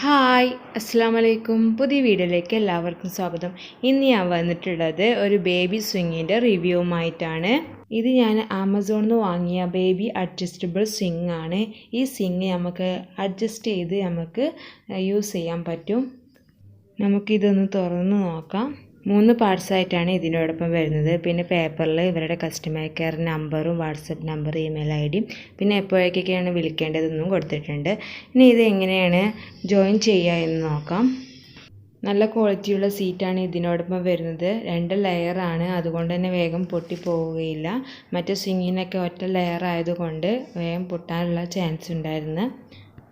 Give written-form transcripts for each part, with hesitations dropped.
Hi അസ്സാം വലൈക്കും. പുതിയ വീഡിയോയിലേക്ക് എല്ലാവർക്കും സ്വാഗതം. ഇന്ന് ഞാൻ വന്നിട്ടുള്ളത് ഒരു ബേബി സ്വിങ്ങിൻ്റെ റിവ്യൂവുമായിട്ടാണ്. ഇത് ഞാൻ ആമസോണിൽ നിന്ന് വാങ്ങിയ ബേബി അഡ്ജസ്റ്റബിൾ സ്വിങ് ആണ്. ഈ സ്വിങ് നമുക്ക് അഡ്ജസ്റ്റ് ചെയ്ത് നമുക്ക് യൂസ് ചെയ്യാൻ പറ്റും. നമുക്കിതൊന്ന് തുറന്ന് നോക്കാം. 3 പാർട്സായിട്ടാണ് ഇതിനോടൊപ്പം വരുന്നത്. പിന്നെ പേപ്പറിൽ ഇവരുടെ കസ്റ്റമർ കെയർ നമ്പറും വാട്സപ്പ് നമ്പർ ഇമെയിൽ ഐ ഡിയും പിന്നെ എപ്പോഴൊക്കെയാണ് വിളിക്കേണ്ടതെന്നും കൊടുത്തിട്ടുണ്ട്. ഇനി ഇത് എങ്ങനെയാണ് ജോയിൻ ചെയ്യുക എന്ന് നോക്കാം. നല്ല ക്വാളിറ്റിയുള്ള സീറ്റാണ് ഇതിനോടൊപ്പം വരുന്നത്. 2 ലെയറാണ്, അതുകൊണ്ട് തന്നെ വേഗം പൊട്ടിപ്പോവുകയില്ല. മറ്റേ സ്വിങ്ങിനൊക്കെ ഒറ്റ ലെയർ ആയതുകൊണ്ട് വേഗം പൊട്ടാനുള്ള ചാൻസ് ഉണ്ടായിരുന്നു.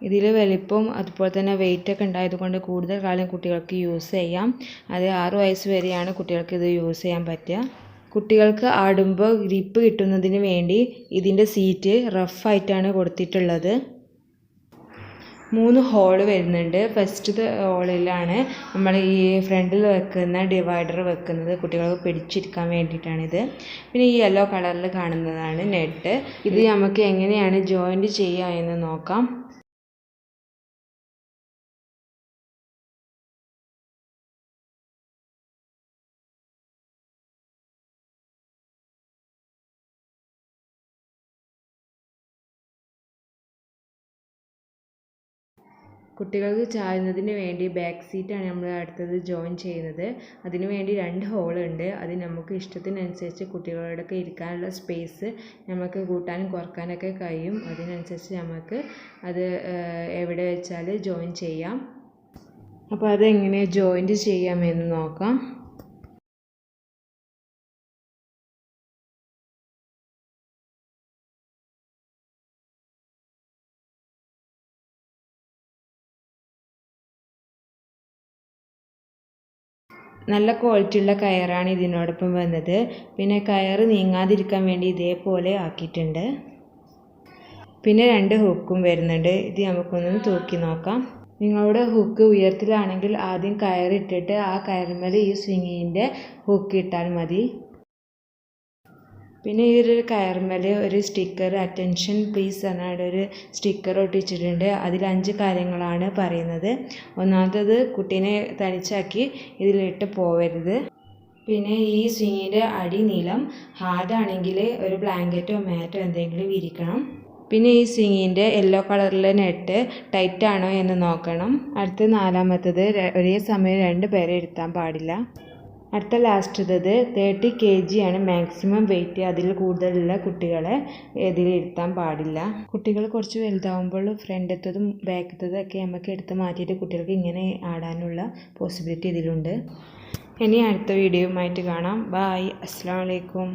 ഇതിൽ വലിപ്പം അതുപോലെ തന്നെ വെയിറ്റൊക്കെ ഉണ്ടായതുകൊണ്ട് കൂടുതൽ കാലം കുട്ടികൾക്ക് യൂസ് ചെയ്യാം. അത് 6 വയസ്സ് വരെയാണ് കുട്ടികൾക്ക് ഇത് യൂസ് ചെയ്യാൻ പറ്റുക. കുട്ടികൾക്ക് ആടുമ്പോൾ ഗ്രിപ്പ് കിട്ടുന്നതിന് വേണ്ടി ഇതിൻ്റെ സീറ്റ് റഫായിട്ടാണ് കൊടുത്തിട്ടുള്ളത്. 3 ഹോള് വരുന്നുണ്ട്. ഫസ്റ്റത്തെ ഹോളിലാണ് നമ്മൾ ഈ ഫ്രണ്ടിൽ വെക്കുന്ന ഡിവൈഡർ വെക്കുന്നത്. കുട്ടികൾക്ക് പിടിച്ചിരിക്കാൻ വേണ്ടിയിട്ടാണിത്. പിന്നെ ഈ യെല്ലോ കളറിൽ കാണുന്നതാണ് നെറ്റ്. ഇത് നമുക്ക് എങ്ങനെയാണ് ജോയിൻറ്റ് ചെയ്യുക എന്ന് നോക്കാം. കുട്ടികൾക്ക് ചായുന്നതിന് വേണ്ടി ബാക്ക് സീറ്റാണ് നമ്മൾ അടുത്തത് ജോയിൻ ചെയ്യുന്നത്. അതിനു വേണ്ടി 2 ഹോളുണ്ട്. അത് നമുക്ക് ഇഷ്ടത്തിനനുസരിച്ച് കുട്ടികളോടൊക്കെ ഇരിക്കാനുള്ള സ്പേസ് നമുക്ക് കൂട്ടാനും കുറക്കാനൊക്കെ കഴിയും. അതിനനുസരിച്ച് നമുക്ക് അത് എവിടെ വെച്ചാൽ ജോയിൻ ചെയ്യാം. അപ്പോൾ അതെങ്ങനെ ജോയിൻറ്റ് ചെയ്യാമെന്ന് നോക്കാം. നല്ല ക്വാളിറ്റിയുള്ള കയറാണ് ഇതിനോടൊപ്പം വന്നത്. പിന്നെ കയറ് നീങ്ങാതിരിക്കാൻ വേണ്ടി ഇതേപോലെ ആക്കിയിട്ടുണ്ട്. പിന്നെ 2 ഹുക്കും വരുന്നുണ്ട്. ഇത് നമുക്കൊന്ന് തൂക്കി നോക്കാം. നിങ്ങളുടെ ഹുക്ക് ഉയരത്തിലാണെങ്കിൽ ആദ്യം കയറിട്ടിട്ട് ആ കയറുമ്മേൽ ഈ സ്വിങ്ങിൻ്റെ ഹുക്ക് ഇട്ടാൽ മതി. പിന്നെ ഈ ഒരു കയറുമ്മേൽ ഒരു സ്റ്റിക്കർ അറ്റൻഷൻ പ്ലീസ് എന്നാണ് ഒരു സ്റ്റിക്കർ ഒട്ടിച്ചിട്ടുണ്ട്. അതിൽ 5 കാര്യങ്ങളാണ് പറയുന്നത്. ഒന്നാമത്തത് കുട്ടീനെ തനിച്ചാക്കി ഇതിലിട്ട് പോവരുത്. പിന്നെ ഈ സ്വിങ്ങിൻ്റെ അടിനീളം ഹാർഡാണെങ്കിൽ ഒരു ബ്ലാങ്കറ്റോ മാറ്റോ എന്തെങ്കിലും വിരിക്കണം. പിന്നെ ഈ സ്വിങ്ങിൻ്റെ യെല്ലോ കളറിലെ നെറ്റ് ടൈറ്റാണോ എന്ന് നോക്കണം. അടുത്ത 4മത്തത് ഒരേ സമയം 2 പേരെ ഇരുത്താൻ പാടില്ല. അടുത്ത ലാസ്റ്റത്തത് 30 kg ആണ് മാക്സിമം വെയിറ്റ്. അതിൽ കൂടുതലുള്ള കുട്ടികളെ ഇതിലിരുത്താൻ പാടില്ല. കുട്ടികൾ കുറച്ച് വലുതാവുമ്പോൾ ഫ്രണ്ടത്തതും ബാക്കത്തതും ഒക്കെ നമുക്ക് എടുത്ത് മാറ്റിയിട്ട് കുട്ടികൾക്ക് ഇങ്ങനെ ആടാനുള്ള പോസിബിലിറ്റി ഇതിലുണ്ട്. ഇനി അടുത്ത വീഡിയോയുമായിട്ട് കാണാം. ബായ്. അസ്സലാമു അലൈക്കും.